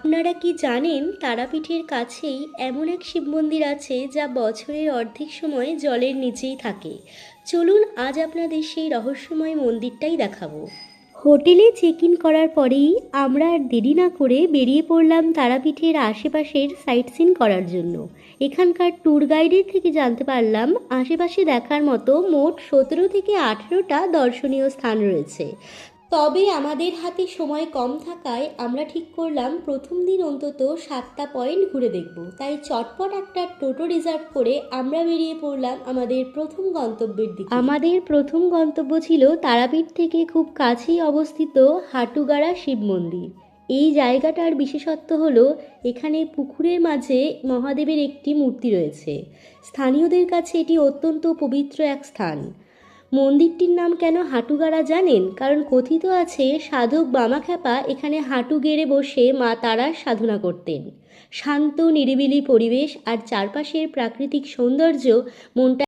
আপনারা কি জানেন তারাপীঠের কাছেই এমন এক শিব মন্দির আছে যা বছরের অর্ধেক সময় জলের নিচেই থাকে। চলুন আজ আপনাদের সেই রহস্যময় মন্দিরটাই দেখাবো। হোটেলে চেক ইন করার পরেই আমরা আর দেরি না করে বেরিয়ে পড়লাম তারাপীঠের আশেপাশের সাইট সিন করার জন্য। এখানকার ট্যুর গাইডের থেকে জানতে পারলাম আশেপাশে দেখার মতো মোট 17 থেকে 18টা দর্শনীয় স্থান রয়েছে। তবে আমাদের হাতে সময় কম থাকায় আমরা ঠিক করলাম প্রথম দিন অন্তত 7টা পয়েন্ট ঘুরে দেখব। তাই চটপট একটা টোটো রিজার্ভ করে আমরা বেরিয়ে পড়লাম আমাদের প্রথম গন্তব্যের দিকে। আমাদের প্রথম গন্তব্য ছিল তারাপীঠ থেকে খুব কাছেই অবস্থিত হাটুগাড়া শিব মন্দির। এই জায়গাটার বিশেষত্ব হলো এখানে পুকুরের মাঝে মহাদেবের একটি মূর্তি রয়েছে। স্থানীয়দের কাছে এটি অত্যন্ত পবিত্র এক স্থান। মন্দিরটির নাম কেন হাটুগাড়া জানেন? কারণ কথিত আছে সাধক বামাখ্যাপা এখানে হাঁটু গেড়ে বসে মা তারার সাধনা করতেন। শান্ত নিরিবিলি পরিবেশ আর চারপাশের প্রাকৃতিক সৌন্দর্য মনটা